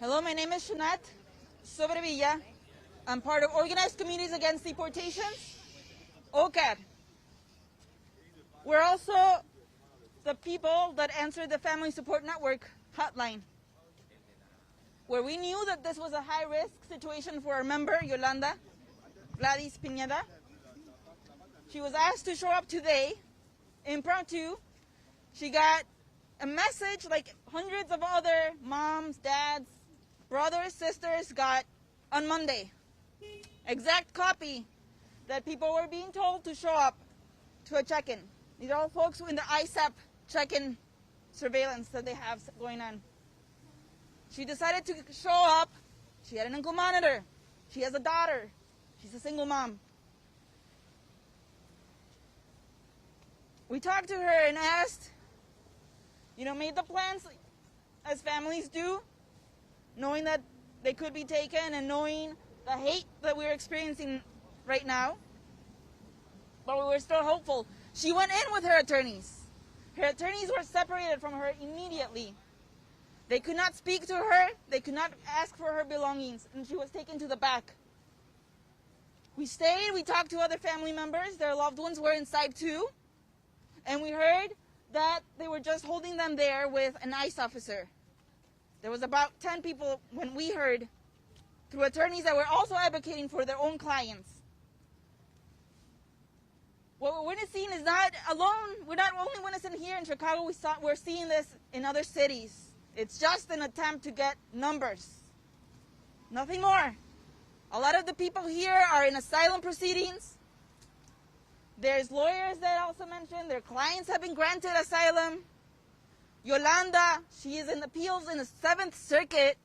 Hello, my name is Shanat Sobrevilla. I'm part of Organized Communities Against Deportations, OCAD. We're also the people that answered the Family Support Network hotline, where we knew that this was a high-risk situation for our member, Yolanda Gladys Pineda. She was asked to show up today, impromptu. She got a message like hundreds of other moms, dads, brothers, sisters got on Monday. Exact copy that people were being told to show up to a check-in. These are all folks in the ISAP check-in surveillance that they have going on. She decided to show up. She had an ankle monitor. She has a daughter. She's a single mom. We talked to her and asked, made the plans as families do, knowing that they could be taken and knowing the hate that we're experiencing right now. But we were still hopeful. She went in with her attorneys. Her attorneys were separated from her immediately. They could not speak to her. They could not ask for her belongings, and she was taken to the back. We stayed. We talked to other family members. Their loved ones were inside too. And we heard that they were just holding them there with an ICE officer. There was about 10 people when we heard, through attorneys that were also advocating for their own clients. What we're witnessing is not alone. We're not only witnessing here in Chicago. We're seeing this in other cities. It's just an attempt to get numbers. Nothing more. A lot of the people here are in asylum proceedings. There's lawyers that also mentioned their clients have been granted asylum. Yolanda, she is in appeals in the 7th Circuit,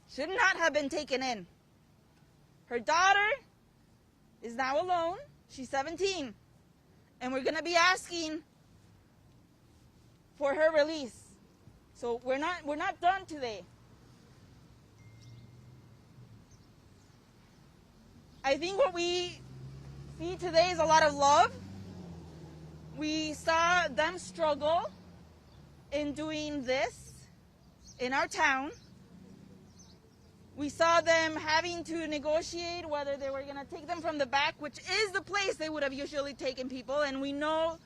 should not have been taken in. Her daughter is now alone. She's 17. And we're going to be asking for her release. So we're not done today. I think what we see today is a lot of love. We saw them struggle in doing this in our town. We saw them having to negotiate whether they were going to take them from the back, which is the place they would have usually taken people, and we know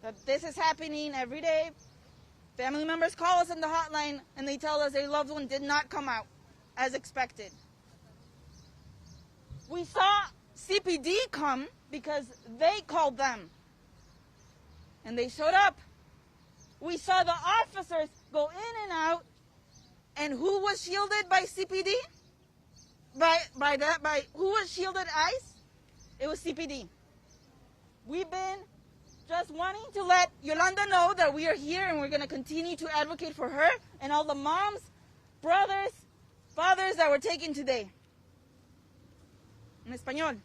that this is happening every day. Family members call us in the hotline and they tell us their loved one did not come out as expected. We saw CPD come because they called them and they showed up. We saw the officers go in and out, and who was shielded by CPD? By who was shielded ICE? It was CPD. We've been just wanting to let Yolanda know that we are here and we're going to continue to advocate for her and all the moms, brothers, fathers that were taken today. En español.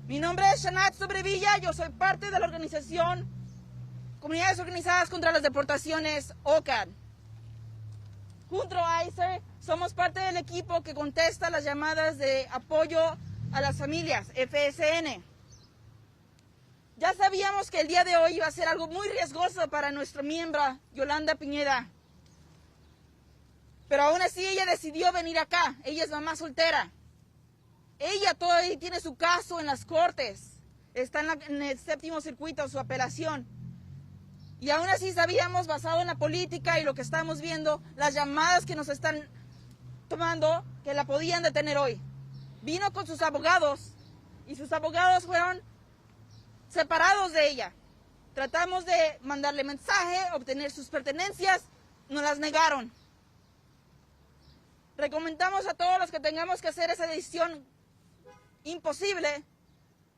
Mi nombre es Shanat Sobrevilla. Yo soy parte de la organización Comunidades Organizadas contra las Deportaciones, OCAD. Junto a ICER, somos parte del equipo que contesta las llamadas de apoyo a las familias, FSN. Ya sabíamos que el día de hoy iba a ser algo muy riesgoso para nuestra miembro, Yolanda Pineda. Pero aún así ella decidió venir acá. Ella es mamá soltera. Ella todavía tiene su caso en las cortes. Está en el 7º circuito, su apelación. Y aún así sabíamos, basado en la política y lo que estamos viendo, las llamadas que nos están tomando, que la podían detener hoy. Vino con sus abogados y sus abogados fueron separados de ella. Tratamos de mandarle mensaje, obtener sus pertenencias, nos las negaron. Recomendamos a todos los que tengamos que hacer esa decisión imposible,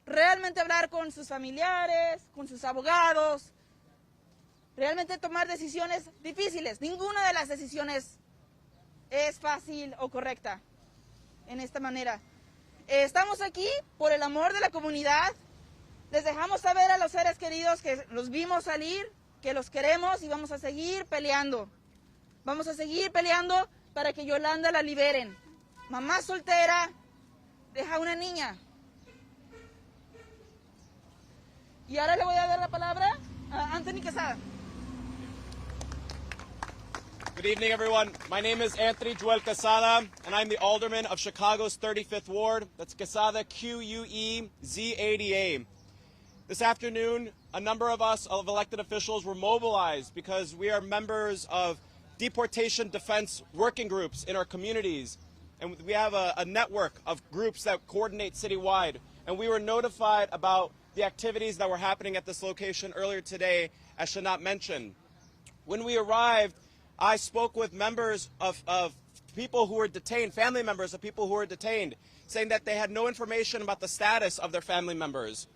realmente hablar con sus familiares, con sus abogados, realmente tomar decisiones difíciles. Ninguna de las decisiones es fácil o correcta en esta manera. Estamos aquí por el amor de la comunidad. Les dejamos saber a los seres queridos que los vimos salir, que los queremos y vamos a seguir peleando. Vamos a seguir peleando para que Yolanda la liberen. Mamá soltera, deja una niña. Y ahora le voy a dar la palabra a Anthony Quesada. Good evening, everyone. My name is Anthony Joel Quesada, and I'm the alderman of Chicago's 35th Ward. That's Quesada, Q-U-E-Z-A-D-A. This afternoon, a number of us, of elected officials, were mobilized because we are members of deportation defense working groups in our communities. And we have a network of groups that coordinate citywide. And we were notified about the activities that were happening at this location earlier today, as Shanat mentioned. When we arrived, I spoke with members of people who were detained, family members of people who were detained, saying that they had no information about the status of their family members.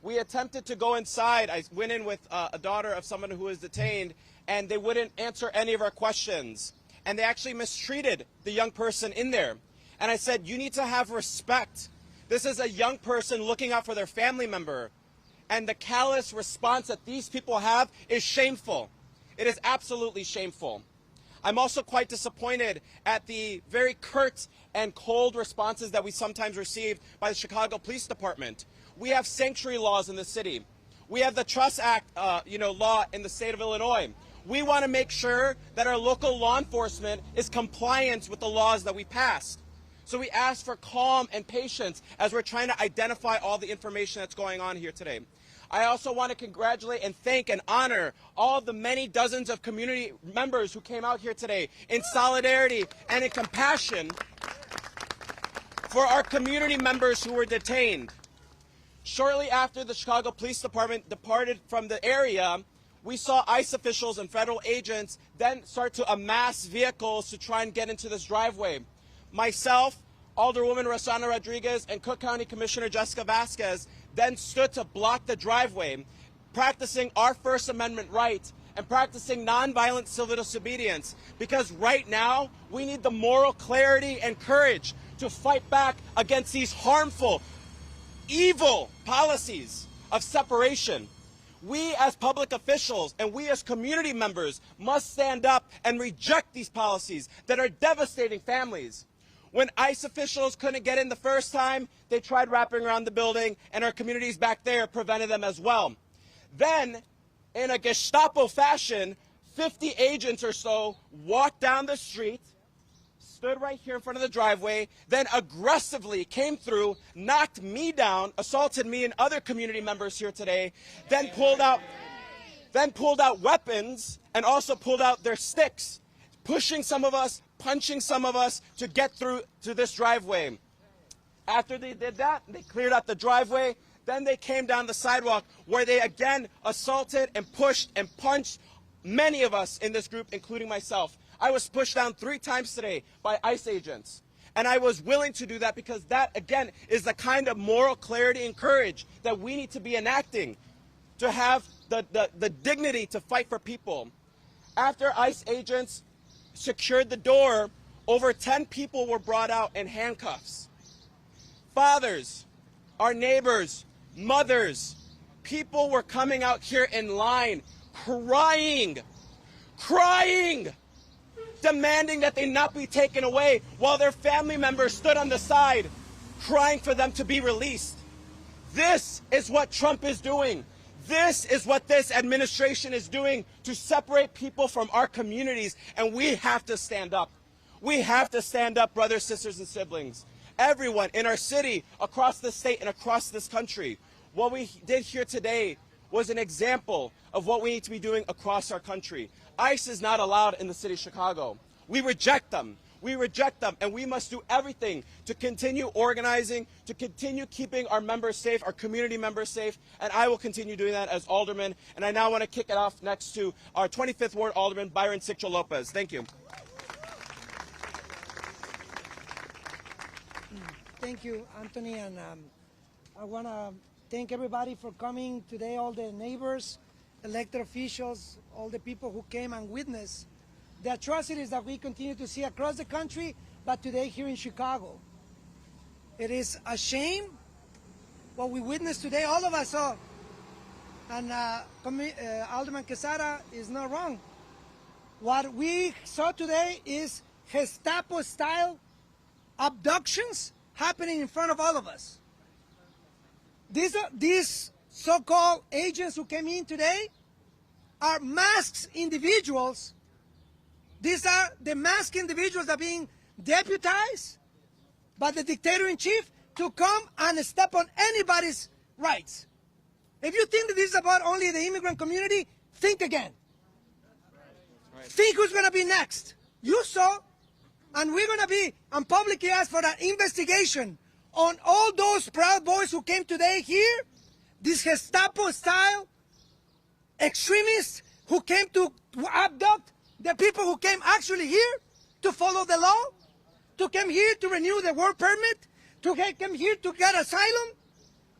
We attempted to go inside. I went in with a daughter of someone who was detained, and they wouldn't answer any of our questions. And they actually mistreated the young person in there. And I said, you need to have respect. This is a young person looking out for their family member. And the callous response that these people have is shameful. It is absolutely shameful. I'm also quite disappointed at the very curt and cold responses that we sometimes receive by the Chicago Police Department. We have sanctuary laws in the city. We have the Trust Act, law in the state of Illinois. We want to make sure that our local law enforcement is compliant with the laws that we passed. So we ask for calm and patience as we're trying to identify all the information that's going on here today. I also want to congratulate and thank and honor all of the many dozens of community members who came out here today in solidarity and in compassion for our community members who were detained. Shortly after the Chicago Police Department departed from the area, we saw ICE officials and federal agents then start to amass vehicles to try and get into this driveway. Myself, Alderwoman Rossana Rodriguez, and Cook County Commissioner Jessica Vasquez then stood to block the driveway, practicing our First Amendment right and practicing nonviolent civil disobedience, because right now we need the moral clarity and courage to fight back against these harmful, evil policies of separation. We as public officials and we as community members must stand up and reject these policies that are devastating families. When ICE officials couldn't get in the first time, they tried wrapping around the building, and our communities back there prevented them as well. Then, in a Gestapo fashion, 50 agents or so walked down the street, stood right here in front of the driveway, then aggressively came through, knocked me down, assaulted me and other community members here today, then pulled out weapons and also pulled out their sticks, pushing some of us, punching some of us to get through to this driveway. After they did that, they cleared out the driveway, then they came down the sidewalk where they again assaulted and pushed and punched many of us in this group, including myself. I was pushed down 3 times today by ICE agents. And I was willing to do that because that, again, is the kind of moral clarity and courage that we need to be enacting to have the dignity to fight for people. After ICE agents secured the door, over 10 people were brought out in handcuffs. Fathers, our neighbors, mothers, people were coming out here in line, crying, demanding that they not be taken away, while their family members stood on the side, crying for them to be released. This is what Trump is doing. This is what this administration is doing to separate people from our communities, and we have to stand up. We have to stand up, brothers, sisters, and siblings. Everyone in our city, across the state, and across this country. What we did here today was an example of what we need to be doing across our country. ICE is not allowed in the city of Chicago. We reject them. We reject them, and we must do everything to continue organizing, to continue keeping our members safe, our community members safe, and I will continue doing that as alderman. And I now want to kick it off next to our 25th Ward Alderman, Byron Siccho Lopez. Thank you. Thank you, Anthony, and I want to thank everybody for coming today, all the neighbors, elected officials, all the people who came and witnessed the atrocities that we continue to see across the country, but today here in Chicago. It is a shame what we witnessed today, all of us saw. And Alderman Quesada is not wrong. What we saw today is Gestapo-style abductions happening in front of all of us. These so-called agents who came in today are masked individuals These are the masked individuals that are being deputized by the dictator-in-chief to come and step on anybody's rights. If you think that this is about only the immigrant community, think again. Right. Think who's going to be next. You saw, and we're going to be, and publicly ask for an investigation on all those Proud Boys who came today here, these Gestapo-style extremists who came to abduct the people who came actually here to follow the law, to come here to renew the work permit, to come here to get asylum,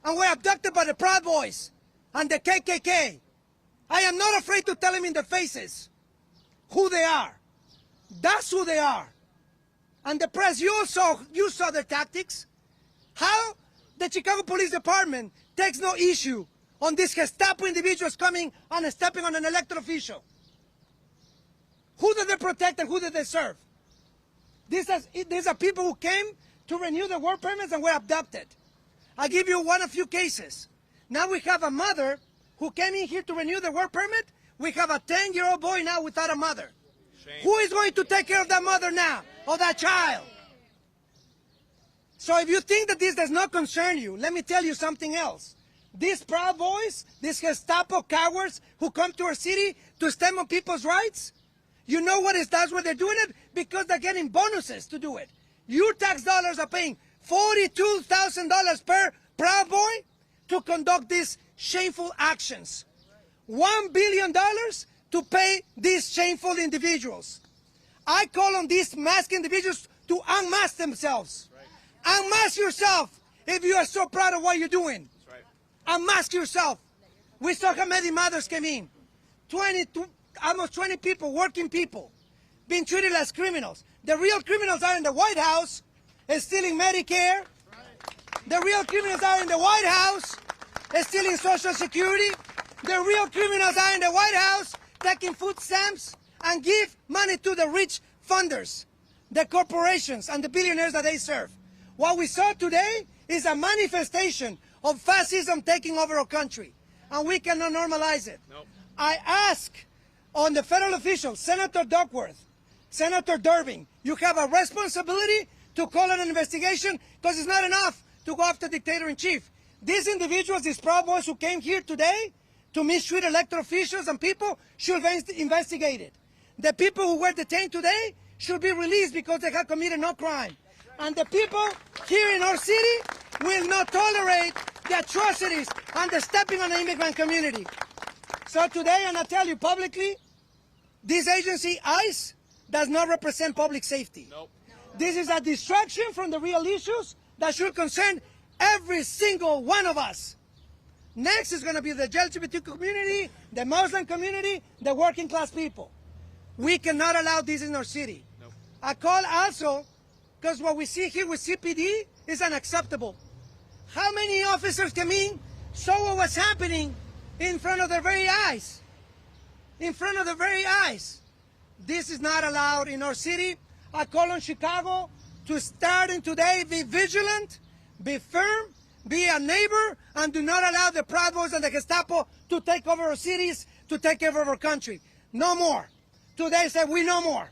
and were abducted by the Proud Boys and the KKK. I am not afraid to tell them in their faces who they are. That's who they are. And the press, you saw their tactics. How the Chicago Police Department takes no issue on these Gestapo individuals coming and stepping on an elected official. Who did they protect and who did they serve? These are people who came to renew their work permits and were abducted. I'll give you a few cases. Now we have a mother who came in here to renew the work permit. We have a 10-year-old boy now without a mother. Shame. Who is going to take care of that mother now, or that child? So if you think that this does not concern you, let me tell you something else. These Proud Boys, these Gestapo cowards who come to our city to stand on people's rights, you know what that's why they're doing it? Because they're getting bonuses to do it. Your tax dollars are paying $42,000 per Proud Boy to conduct these shameful actions. $1 billion to pay these shameful individuals. I call on these masked individuals to unmask themselves. Right. Unmask yourself if you are so proud of what you're doing. Right. Unmask yourself. We saw how many mothers came in. Almost 20 people, working people, being treated as criminals. The real criminals are in the White House, stealing Medicare. The real criminals are in the White House, stealing Social Security. The real criminals are in the White House, taking food stamps and give money to the rich funders, the corporations and the billionaires that they serve. What we saw today is a manifestation of fascism taking over our country, and we cannot normalize it. Nope. I ask on the federal officials, Senator Duckworth, Senator Durbin, you have a responsibility to call an investigation, because it's not enough to go after the dictator-in-chief. These individuals, these Proud Boys who came here today to mistreat elected officials and people, should be investigated. The people who were detained today should be released because they have committed no crime. And the people here in our city will not tolerate the atrocities and the stepping on the immigrant community. So today, and I tell you publicly, this agency, ICE, does not represent public safety. Nope. This is a distraction from the real issues that should concern every single one of us. Next is going to be the LGBT community, the Muslim community, the working class people. We cannot allow this in our city. Nope. I call also, because what we see here with CPD is unacceptable. How many officers came in, saw what was happening in front of their very eyes? In front of their very eyes. This is not allowed in our city. I call on Chicago to starting today, be vigilant, be firm, be a neighbor, and do not allow the Proud Boys and the Gestapo to take over our cities, to take over our country. No more. Today said we no more.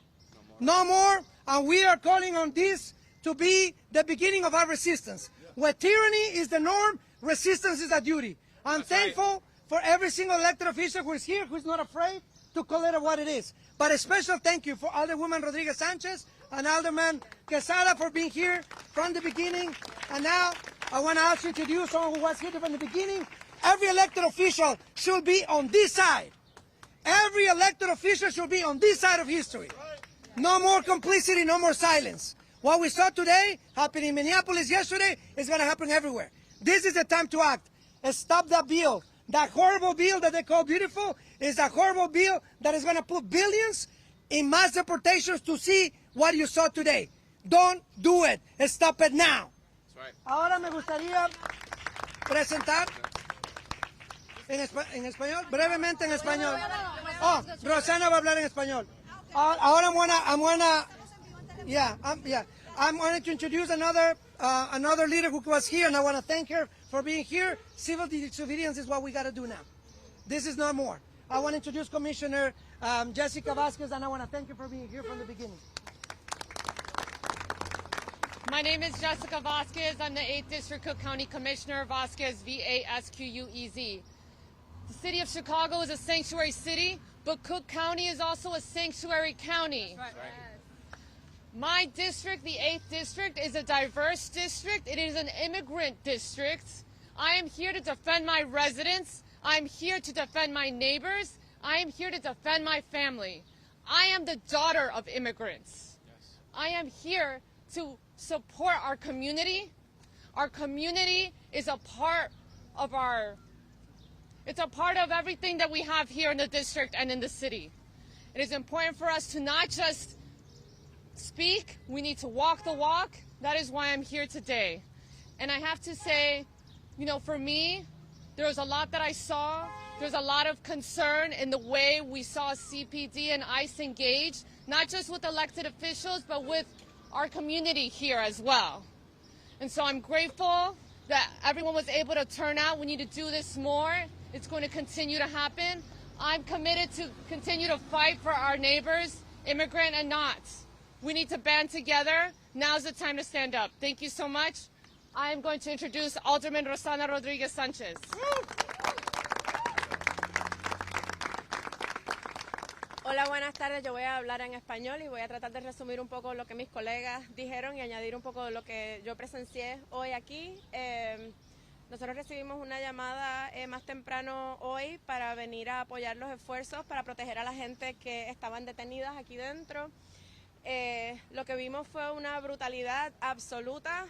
No more, and we are calling on this to be the beginning of our resistance. Where tyranny is the norm, resistance is a duty. I'm thankful for every single elected official who is here, who is not afraid to call it what it is. But a special thank you for Alderwoman Rodriguez Sanchez and Alderman Quesada for being here from the beginning. And now I want to also introduce someone who was here from the beginning. Every elected official should be on this side. Every elected official should be on this side of history. No more complicity, no more silence. What we saw today, happened in Minneapolis yesterday, is going to happen everywhere. This is the time to act. Stop that bill. That horrible bill that they call beautiful is a horrible bill that is going to put billions in mass deportations to see what you saw today. Don't do it. Stop it now. That's right. Ahora me gustaría presentar en español, brevemente en español. Oh, Rosana va a hablar en español. Ahora I'm going to introduce another leader who was here, and I want to thank her for being here. Civil disobedience is what we got to do now. This is no more. I want to introduce Commissioner Jessica Vasquez, and I want to thank you for being here from the beginning. My name is Jessica Vasquez. I'm the 8th District Cook County Commissioner, Vasquez, V-A-S-Q-U-E-Z. The city of Chicago is a sanctuary city, but Cook County is also a sanctuary county. That's right. My district, the 8th District, is a diverse district. It is an immigrant district. I am here to defend my residents. I'm here to defend my neighbors. I am here to defend my family. I am the daughter of immigrants. Yes. I am here to support our community. Our community is a part of it's a part of everything that we have here in the district and in the city. It is important for us to not just speak, we need to walk the walk. That is why I'm here today. And I have to say, you know, for me, there was a lot that I saw. There's a lot of concern in the way we saw CPD and ICE engage, not just with elected officials, but with our community here as well. And so I'm grateful that everyone was able to turn out. We need to do this more. It's going to continue to happen. I'm committed to continue to fight for our neighbors, immigrant and not. We need to band together. Now's the time to stand up. Thank you so much. I am going to introduce Alderman Rosana Rodriguez Sanchez. Hola, buenas tardes. Yo voy a hablar en español y voy a tratar de resumir un poco lo que mis colegas dijeron y añadir un poco de lo que yo presencié hoy aquí. Nosotros recibimos una llamada más temprano hoy para venir a apoyar los esfuerzos para proteger a la gente que estaban detenidas aquí dentro. Lo que vimos fue una brutalidad absoluta.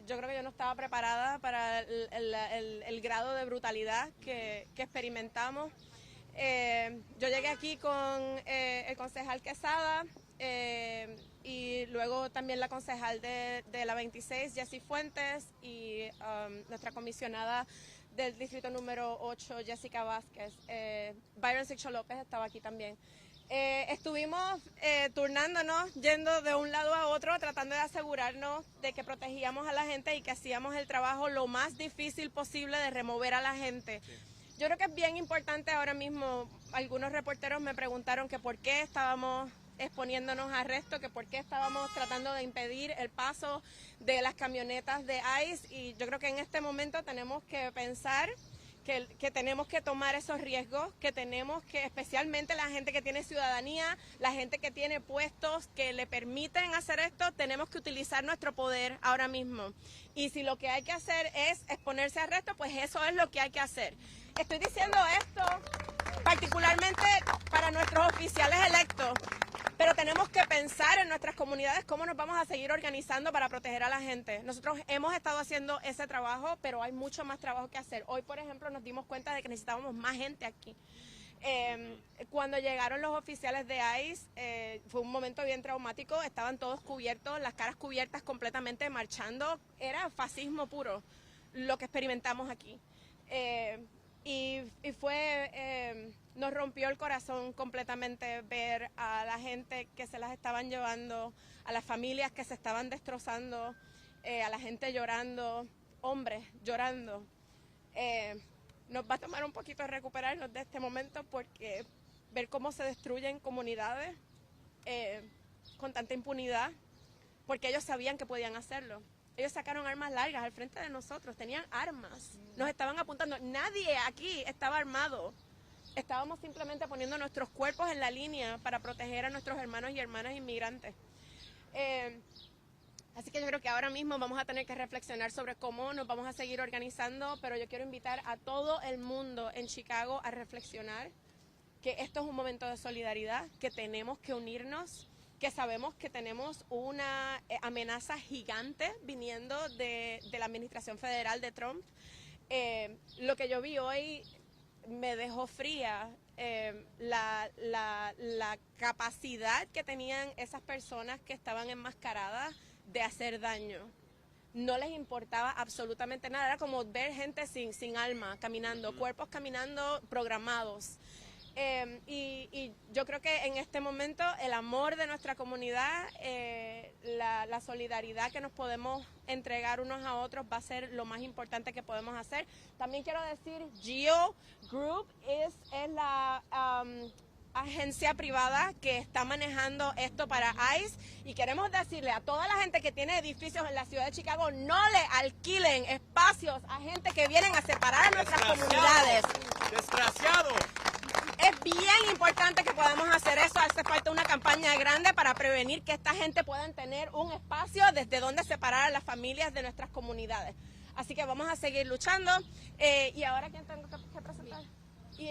Yo creo que yo no estaba preparada para el grado de brutalidad que experimentamos. Yo llegué aquí con el concejal Quesada y luego también la concejal de la 26, Jessie Fuentes, y nuestra comisionada del distrito número 8, Jessica Vázquez. Byron Sixto López estaba aquí también. Estuvimos turnándonos, yendo de un lado a otro, tratando de asegurarnos de que protegíamos a la gente y que hacíamos el trabajo lo más difícil posible de remover a la gente. Sí. Yo creo que es bien importante ahora mismo. Algunos reporteros me preguntaron que por qué estábamos exponiéndonos a arresto, que por qué estábamos tratando de impedir el paso de las camionetas de ICE, y yo creo que en este momento tenemos que pensar que tenemos que tomar esos riesgos, que tenemos que, especialmente la gente que tiene ciudadanía, la gente que tiene puestos que le permiten hacer esto, tenemos que utilizar nuestro poder ahora mismo. Y si lo que hay que hacer es exponerse a arresto, pues eso es lo que hay que hacer. Estoy diciendo esto particularmente para nuestros oficiales electos, pero tenemos que pensar en nuestras comunidades cómo nos vamos a seguir organizando para proteger a la gente. Nosotros hemos estado haciendo ese trabajo, pero hay mucho más trabajo que hacer. Hoy, por ejemplo, nos dimos cuenta de que necesitábamos más gente aquí. Cuando llegaron los oficiales de ICE, fue un momento bien traumático. Estaban todos cubiertos, las caras cubiertas completamente, marchando. Era fascismo puro lo que experimentamos aquí. Nos rompió el corazón completamente ver a la gente que se las estaban llevando, a las familias que se estaban destrozando, a la gente llorando, hombres llorando. Nos va a tomar un poquito recuperarnos de este momento, porque ver cómo se destruyen comunidades con tanta impunidad, porque ellos sabían que podían hacerlo. Ellos sacaron armas largas al frente de nosotros, tenían armas, nos estaban apuntando. Nadie aquí estaba armado. Estábamos simplemente poniendo nuestros cuerpos en la línea para proteger a nuestros hermanos y hermanas inmigrantes. Así que yo creo que ahora mismo vamos a tener que reflexionar sobre cómo nos vamos a seguir organizando, pero yo quiero invitar a todo el mundo en Chicago a reflexionar que esto es un momento de solidaridad, que tenemos que unirnos, que sabemos que tenemos una amenaza gigante viniendo de la administración federal de Trump. Lo que yo vi hoy me dejó fría, la capacidad que tenían esas personas que estaban enmascaradas de hacer daño. No les importaba absolutamente nada, era como ver gente sin alma caminando, cuerpos caminando programados. Y yo creo que en este momento el amor de nuestra comunidad, la solidaridad que nos podemos entregar unos a otros va a ser lo más importante que podemos hacer. También quiero decir, Geo Group es la agencia privada que está manejando esto para ICE, y queremos decirle a toda la gente que tiene edificios en la ciudad de Chicago, no le alquilen espacios a gente que vienen a separar a nuestras comunidades. ¡Desgraciado! Es bien importante que podamos hacer eso. Hace falta una campaña grande para prevenir que esta gente puedan tener un espacio desde donde separar a las familias de nuestras comunidades. Así que vamos a seguir luchando. ¿Y ahora quién tengo que presentar? Y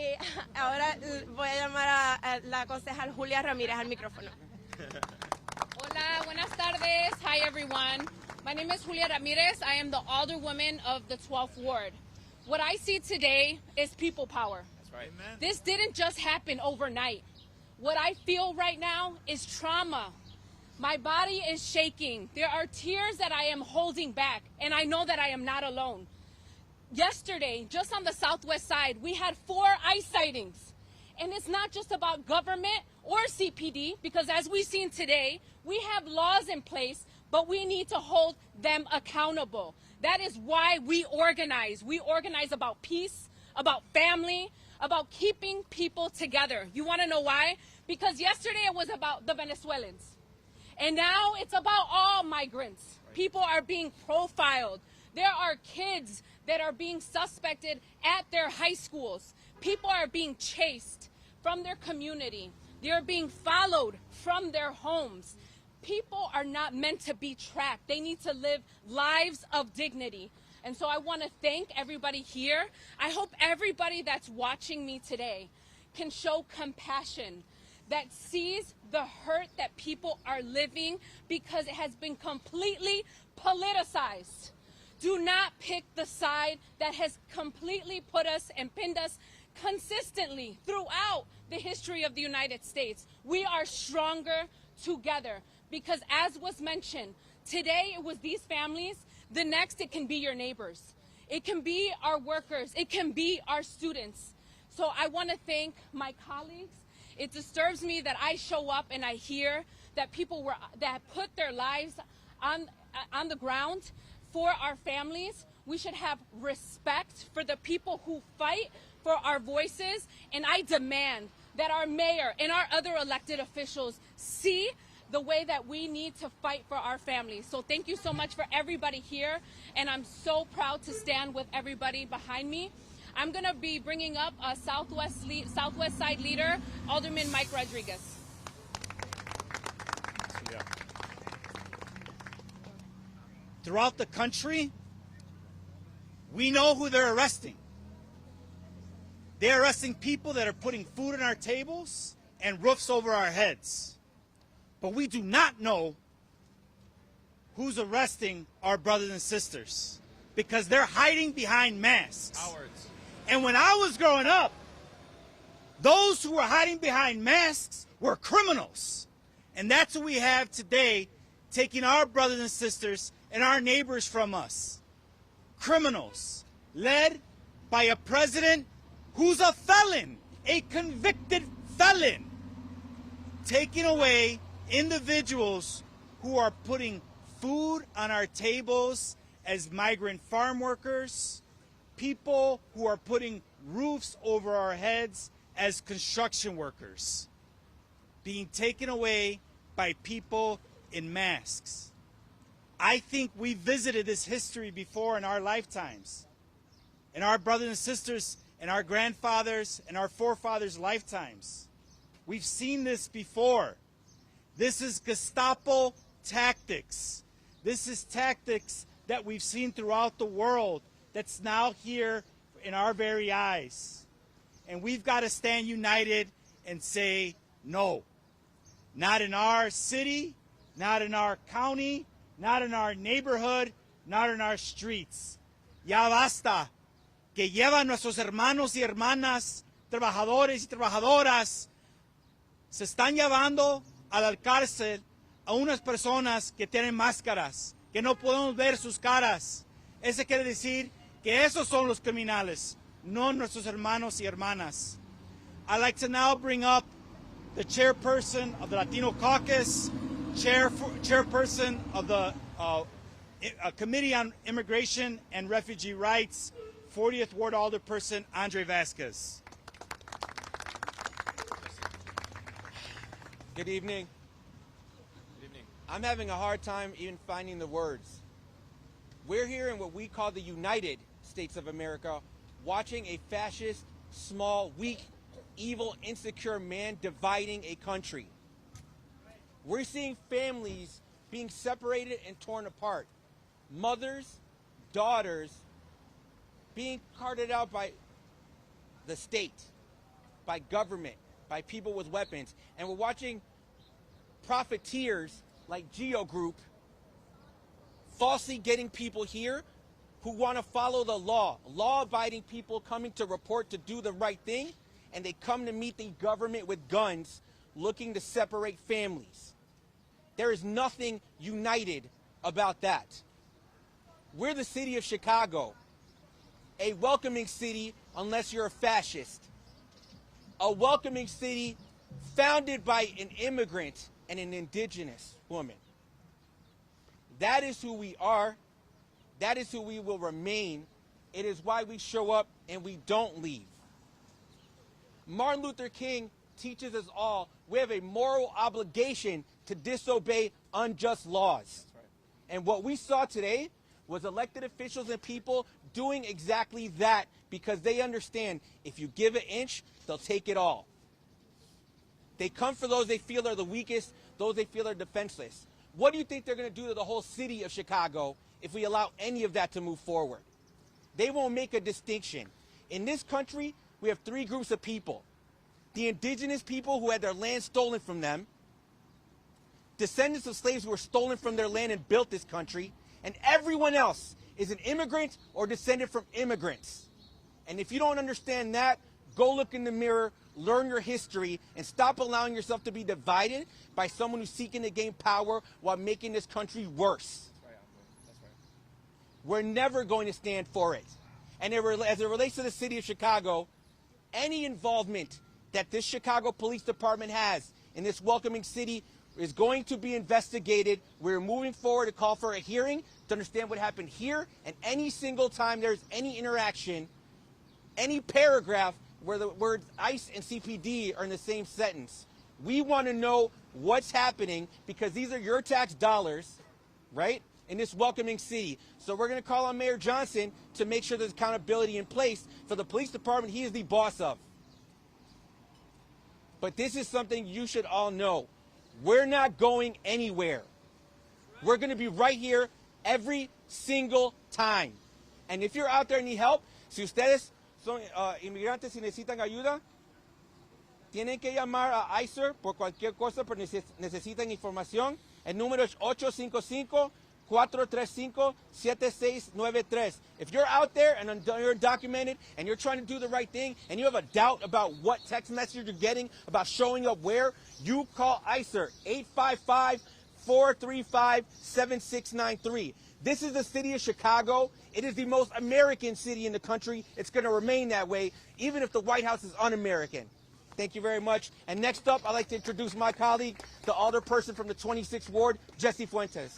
ahora voy a llamar a la concejal Julia Ramírez al micrófono. Hola, buenas tardes. Hi, everyone. My name is Julia Ramirez. I am the alderwoman of the 12th Ward. What I see today is people power. Right. This didn't just happen overnight. What I feel right now is trauma. My body is shaking. There are tears that I am holding back, and I know that I am not alone. Yesterday, just on the southwest side, we had 4 ICE sightings. And it's not just about government or CPD, because as we've seen today, we have laws in place, but we need to hold them accountable. That is why we organize. We organize about peace, about family, about keeping people together. You want to know why? Because yesterday it was about the Venezuelans. And now it's about all migrants. People are being profiled. There are kids that are being suspected at their high schools. People are being chased from their community. They are being followed from their homes. People are not meant to be trapped. They need to live lives of dignity. And so I want to thank everybody here. I hope everybody that's watching me today can show compassion, that sees the hurt that people are living because it has been completely politicized. Do not pick the side that has completely put us and pinned us consistently throughout the history of the United States. We are stronger together because, as was mentioned, today it was these families. The next, it can be your neighbors. It can be our workers. It can be our students. So I want to thank my colleagues. It disturbs me that I show up and I hear that people that put their lives on the ground for our families. We should have respect for the people who fight for our voices. And I demand that our mayor and our other elected officials see the way that we need to fight for our families. So thank you so much for everybody here, and I'm so proud to stand with everybody behind me. I'm going to be bringing up a Southwest Side leader, Alderman Mike Rodriguez. Yeah. Throughout the country, we know who they're arresting. They're arresting people that are putting food on our tables and roofs over our heads. But we do not know who's arresting our brothers and sisters because they're hiding behind masks. Cowards. And when I was growing up, those who were hiding behind masks were criminals. And that's what we have today, taking our brothers and sisters and our neighbors from us. Criminals, led by a president who's a felon, a convicted felon, taking away individuals who are putting food on our tables as migrant farm workers, people who are putting roofs over our heads as construction workers, being taken away by people in masks. I think we visited this history before in our lifetimes, in our brothers and sisters and our grandfathers and our forefathers' lifetimes. We've seen this before. This is Gestapo tactics. This is tactics that we've seen throughout the world that's now here in our very eyes. And we've got to stand united and say no. Not in our city, not in our county, not in our neighborhood, not in our streets. Ya basta que llevan nuestros hermanos y hermanas, trabajadores y trabajadoras, se están llevando a la cárcel a unas personas que tienen máscaras, que no podemos ver sus caras. Eso quiere decir que esos son los criminales, no nuestros hermanos y hermanas. I'd like to now bring up the chairperson of the Latino Caucus, chairperson of the Committee on Immigration and Refugee Rights, 40th Ward Alderperson Andre Vasquez. Good evening. Good evening. I'm having a hard time even finding the words. We're here in what we call the United States of America, watching a fascist, small, weak, evil, insecure man dividing a country. We're seeing families being separated and torn apart. Mothers, daughters being carted out by the state, by government, by people with weapons. And we're watching profiteers like Geo Group falsely getting people here who want to follow the law, law-abiding people coming to report to do the right thing, and they come to meet the government with guns looking to separate families. There is nothing united about that. We're the city of Chicago, a welcoming city unless you're a fascist, a welcoming city founded by an immigrant and an indigenous woman. That is who we are. That is who we will remain. It is why we show up and we don't leave. Martin Luther King teaches us all we have a moral obligation to disobey unjust laws. Right. And what we saw today was elected officials and people doing exactly that because they understand if you give an inch, they'll take it all. They come for those they feel are the weakest, those they feel are defenseless. What do you think they're going to do to the whole city of Chicago if we allow any of that to move forward? They won't make a distinction. In this country, we have three groups of people. The indigenous people who had their land stolen from them, descendants of slaves who were stolen from their land and built this country, and everyone else is an immigrant or descended from immigrants. And if you don't understand that, go look in the mirror, learn your history, and stop allowing yourself to be divided by someone who's seeking to gain power while making this country worse. That's right. We're never going to stand for it. And as it relates to the city of Chicago, any involvement that this Chicago Police Department has in this welcoming city is going to be investigated. We're moving forward to call for a hearing to understand what happened here, and any single time there's any interaction, any paragraph where the words ICE and CPD are in the same sentence. We want to know what's happening because these are your tax dollars, right, in this welcoming city. So we're going to call on Mayor Johnson to make sure there's accountability in place for the police department he is the boss of. But this is something you should all know. We're not going anywhere. We're going to be right here every single time. And if you're out there and need help, si ustedes son inmigrantes y necesitan ayuda, tienen que llamar a ICER por cualquier cosa, pero necesitan información. El número es 855-435-7693. If you're out there and you're undocumented and you're trying to do the right thing and you have a doubt about what text message you're getting about showing up where, you call ICER 855-435-7693. This is the city of Chicago. It is the most American city in the country. It's going to remain that way, even if the White House is un-American. Thank you very much. And next up, I'd like to introduce my colleague, the alderperson from the 26th Ward, Jesse Fuentes.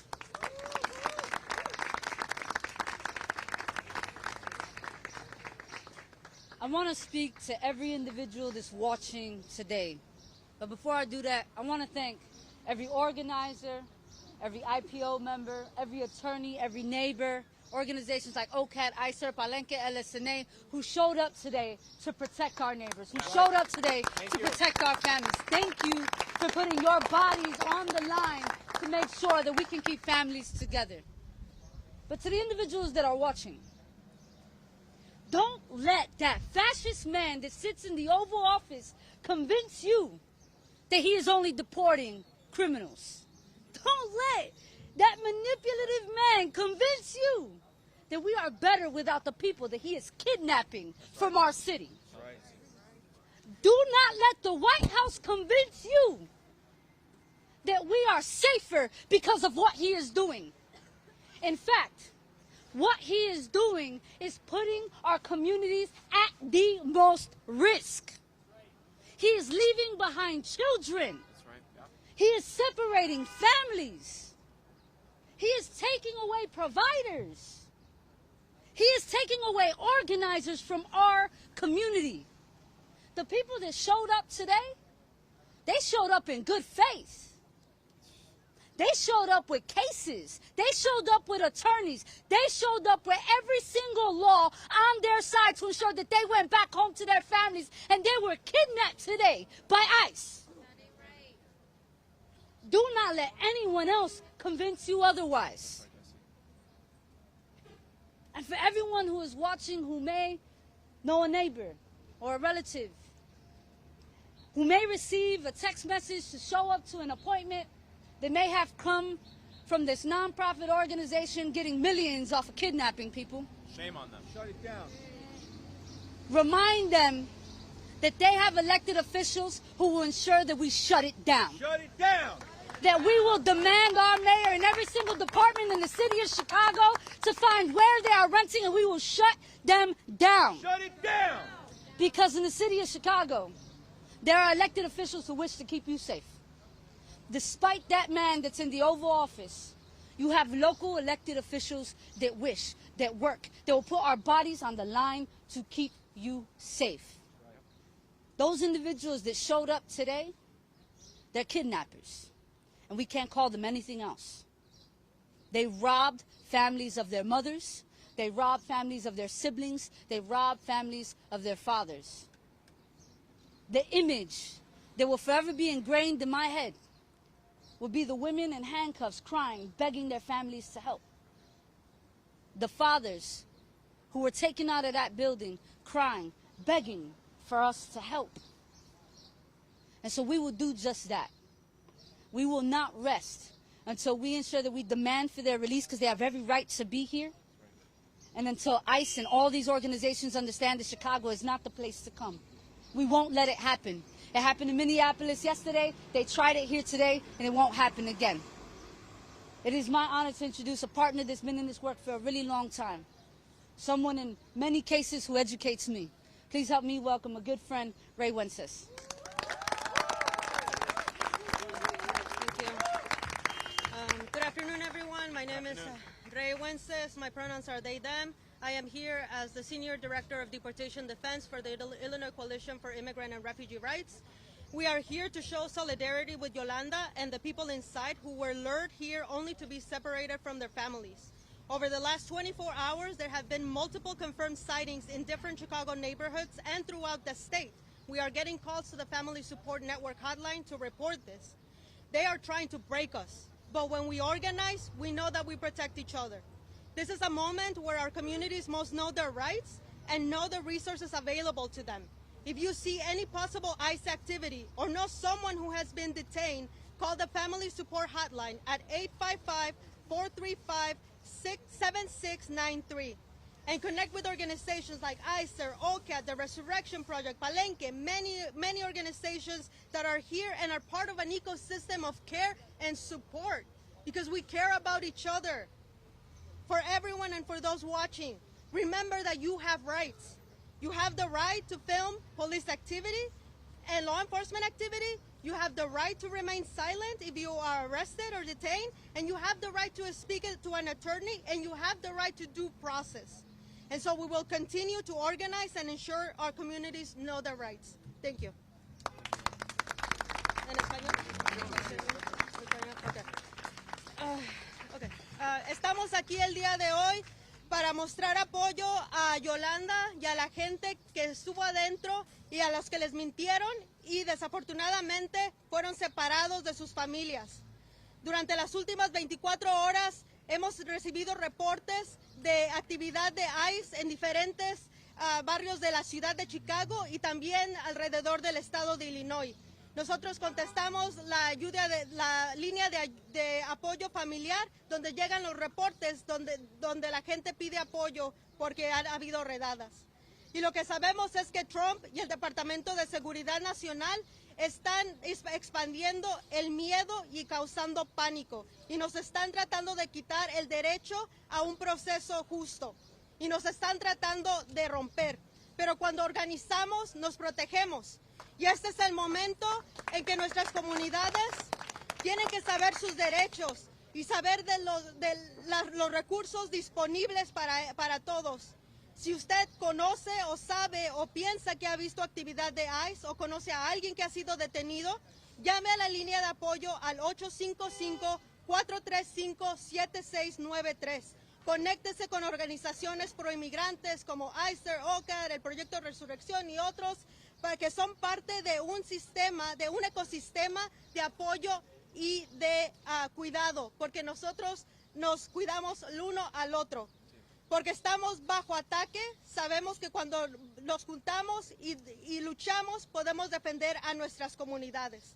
I want to speak to every individual that's watching today. But before I do that, I want to thank every organizer, every IPO member, every attorney, every neighbor, organizations like OCAT, ICER, Palenque, LSNA, who showed up today to protect our neighbors, who showed up today to protect our families. Thank you for putting your bodies on the line to make sure that we can keep families together. But to the individuals that are watching, don't let that fascist man that sits in the Oval Office convince you that he is only deporting criminals. Don't let that manipulative man convince you that we are better without the people that he is kidnapping from our city. Right. Do not let the White House convince you that we are safer because of what he is doing. In fact, what he is doing is putting our communities at the most risk. He is leaving behind children. That's right. Yeah. He is separating families. He is taking away providers. He is taking away organizers from our community. The people that showed up today, they showed up in good faith. They showed up with cases. They showed up with attorneys. They showed up with every single law on their side to ensure that they went back home to their families, and they were kidnapped today by ICE. Do not let anyone else convince you otherwise. And for everyone who is watching who may know a neighbor or a relative, who may receive a text message to show up to an appointment, they may have come from this nonprofit organization getting millions off of kidnapping people. Shame on them. Shut it down. Remind them that they have elected officials who will ensure that we shut it down. Shut it down. That we will demand our mayor in every single department in the city of Chicago to find where they are renting, and we will shut them down. Shut it down. Because in the city of Chicago, there are elected officials who wish to keep you safe. Despite that man that's in the Oval Office, you have local elected officials that wish, that work, that will put our bodies on the line to keep you safe. Those individuals that showed up today, they're kidnappers. And we can't call them anything else. They robbed families of their mothers. They robbed families of their siblings. They robbed families of their fathers. The image that will forever be ingrained in my head will be the women in handcuffs crying, begging their families to help. The fathers who were taken out of that building crying, begging for us to help. And so we will do just that. We will not rest until we ensure that we demand for their release, because they have every right to be here. And until ICE and all these organizations understand that Chicago is not the place to come. We won't let it happen. It happened in Minneapolis yesterday. They tried it here today, and it won't happen again. It is my honor to introduce a partner that's been in this work for a really long time. Someone in many cases who educates me. Please help me welcome a good friend, Ray Wences. Thank you. Good afternoon, everyone. My name is Ray Wences. My pronouns are they, them. I am here as the Senior Director of Deportation Defense for the Illinois Coalition for Immigrant and Refugee Rights. We are here to show solidarity with Yolanda and the people inside who were lured here only to be separated from their families. Over the last 24 hours, there have been multiple confirmed sightings in different Chicago neighborhoods and throughout the state. We are getting calls to the Family Support Network hotline to report this. They are trying to break us, but when we organize, we know that we protect each other. This is a moment where our communities must know their rights and know the resources available to them. If you see any possible ICE activity or know someone who has been detained, call the Family Support Hotline at 855-435-7693 and connect with organizations like ICER, OCAT, the Resurrection Project, Palenque, many organizations that are here and are part of an ecosystem of care and support, because we care about each other. For everyone and for those watching, remember that you have rights. You have the right to film police activity and law enforcement activity. You have the right to remain silent if you are arrested or detained, and you have the right to speak to an attorney, and you have the right to due process. And so we will continue to organize and ensure our communities know their rights. Thank you. ¿En español? Okay. Estamos aquí el día de hoy para mostrar apoyo a Yolanda y a la gente que estuvo adentro y a los que les mintieron y desafortunadamente fueron separados de sus familias. Durante las últimas 24 horas hemos recibido reportes de actividad de ICE en diferentes barrios de la ciudad de Chicago y también alrededor del estado de Illinois. Nosotros contestamos la línea de apoyo familiar, donde llegan los reportes, donde la gente pide apoyo porque ha habido redadas. Y lo que sabemos es que Trump y el Departamento de Seguridad Nacional están expandiendo el miedo y causando pánico. Y nos están tratando de quitar el derecho a un proceso justo. Y nos están tratando de romper. Pero cuando organizamos, nos protegemos. Y este es el momento en que nuestras comunidades tienen que saber sus derechos y saber de los recursos disponibles para todos. Si usted conoce o sabe o piensa que ha visto actividad de ICE o conoce a alguien que ha sido detenido, llame a la línea de apoyo al 855-435-7693. Conéctese con organizaciones proinmigrantes como ICER, OCAR, el Proyecto Resurrección y otros, para que son parte de un sistema, de un ecosistema de apoyo y de cuidado, porque nosotros nos cuidamos el uno al otro. Porque estamos bajo ataque, sabemos que cuando nos juntamos y luchamos podemos defender a nuestras comunidades.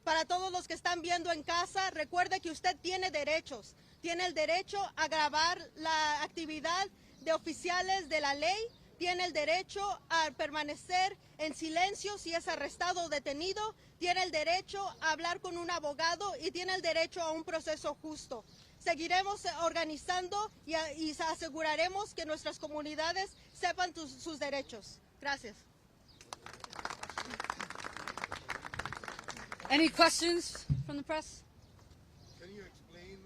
Para todos los que están viendo en casa, recuerde que usted tiene derechos. Tiene el derecho a grabar la actividad de oficiales de la ley, tiene el derecho a permanecer en silencio si es arrestado o detenido, tiene el derecho a hablar con un abogado y tiene el derecho a un proceso justo. Seguiremos organizando y aseguraremos que nuestras comunidades sepan sus derechos. Gracias. Any questions from the press? Can you explain,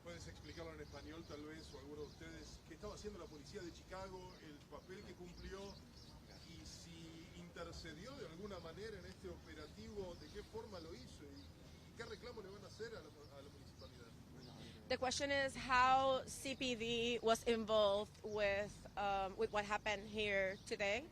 puedes explicarlo en español tal vez, o alguno de ustedes, qué estaba haciendo la policía de Chicago, el papel que cumplió y si intercedió de alguna manera en este operativo, de qué forma lo hizo y qué reclamo le van a hacer a la municipalidad? The question is how CPD was involved with what happened here today.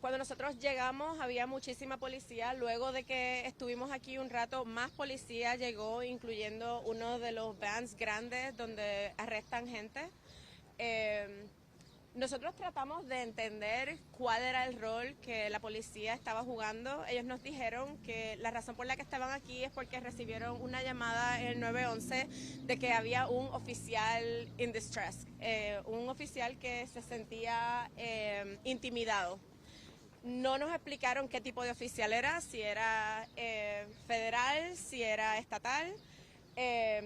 Cuando nosotros llegamos había muchísima policía. Luego de que estuvimos aquí un rato, más policía llegó, incluyendo uno de los vans grandes donde arrestan gente. Nosotros tratamos de entender cuál era el rol que la policía estaba jugando. Ellos nos dijeron que la razón por la que estaban aquí es porque recibieron una llamada en el 911 de que había un oficial in distress, un oficial que se sentía intimidado. No nos explicaron qué tipo de oficial era, si era federal, si era estatal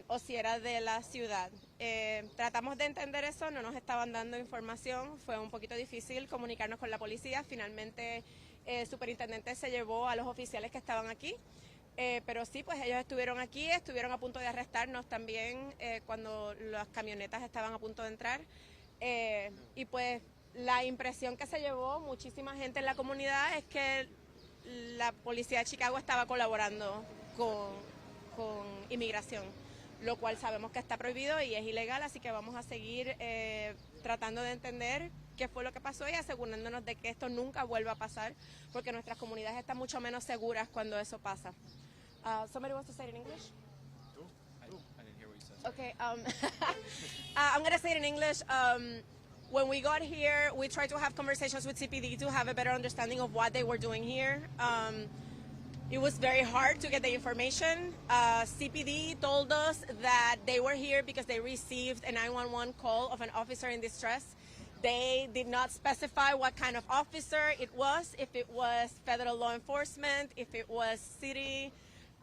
o si era de la ciudad. Tratamos de entender eso, no nos estaban dando información, fue un poquito difícil comunicarnos con la policía. Finalmente el superintendente se llevó a los oficiales que estaban aquí, pero sí, pues ellos estuvieron aquí, estuvieron a punto de arrestarnos también cuando las camionetas estaban a punto de entrar y pues la impresión que se llevó muchísima gente en la comunidad es que la policía de Chicago estaba colaborando con inmigración, lo cual sabemos que está prohibido y es ilegal, así que vamos a seguir tratando de entender qué fue lo que pasó y asegurándonos de que esto nunca vuelva a pasar, porque nuestras comunidades están mucho menos seguras cuando eso pasa. Somebody wants to say it in English? I didn't hear what you said. Okay, I'm going to say it in English. When we got here, we tried to have conversations with CPD to have a better understanding of what they were doing here. It was very hard to get the information. CPD told us that they were here because they received a 911 call of an officer in distress. They did not specify what kind of officer it was, if it was federal law enforcement, if it was city.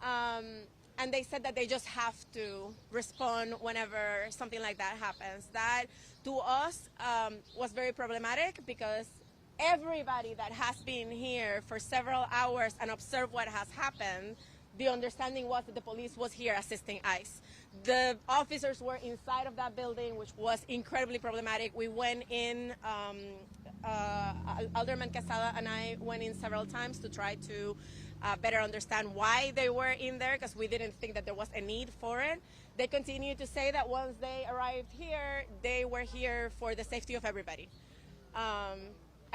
And they said that they just have to respond whenever something like that happens. That, to us, was very problematic because everybody that has been here for several hours and observed what has happened, the understanding was that the police was here assisting ICE. The officers were inside of that building, which was incredibly problematic. We went in, Alderman Quesada and I went in several times to try to better understand why they were in there, because we didn't think that there was a need for it. They continue to say that once they arrived here, they were here for the safety of everybody. I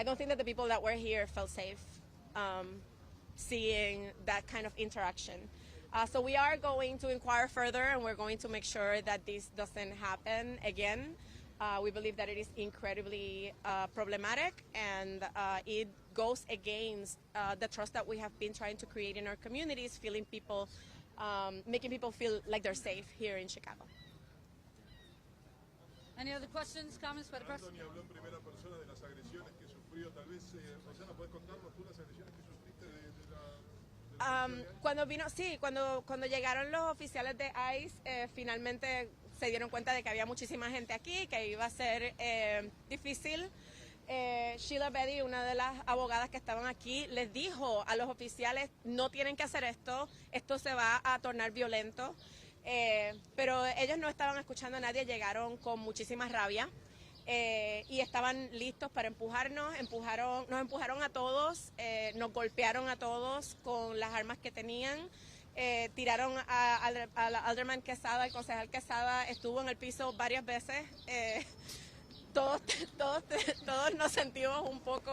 don't think that the people that were here felt safe seeing that kind of interaction. So we are going to inquire further, and we're going to make sure that this doesn't happen again. We believe that it is incredibly problematic, and it goes against the trust that we have been trying to create in our communities, feeling people, making people feel like they're safe here in Chicago. Any other questions, comments by the press? Anthony habló en primera persona de las agresiones que sufrió. Tal vez, Rosana, ¿puedes contarnos tú las agresiones que sufriste Cuando llegaron los oficiales de ICE, finalmente se dieron cuenta de que había muchísima gente aquí, que iba a ser difícil Sheila Betty, una de las abogadas que estaban aquí, les dijo a los oficiales, no tienen que hacer esto, esto se va a tornar violento. Pero ellos no estaban escuchando a nadie, llegaron con muchísima rabia y estaban listos para empujarnos, nos empujaron a todos, nos golpearon a todos con las armas que tenían. Tiraron al Alderman Quesada, el concejal Quesada estuvo en el piso varias veces. Todos nos sentimos un poco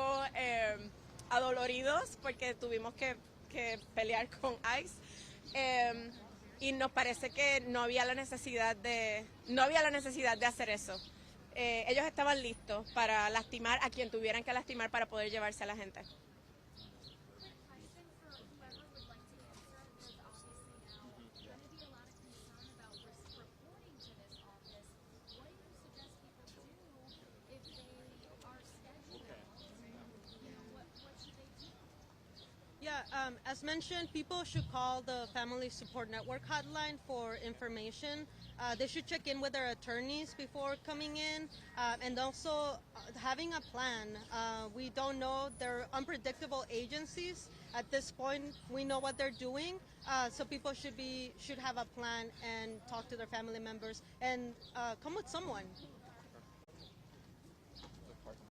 adoloridos porque tuvimos que pelear con ICE y nos parece que no había la necesidad de hacer eso. Ellos estaban listos para lastimar a quien tuvieran que lastimar para poder llevarse a la gente. Yeah, as mentioned, people should call the Family Support Network hotline for information. They should check in with their attorneys before coming in, and also having a plan. We don't know, they're unpredictable agencies. At this point, we know what they're doing, so people should have a plan and talk to their family members and come with someone.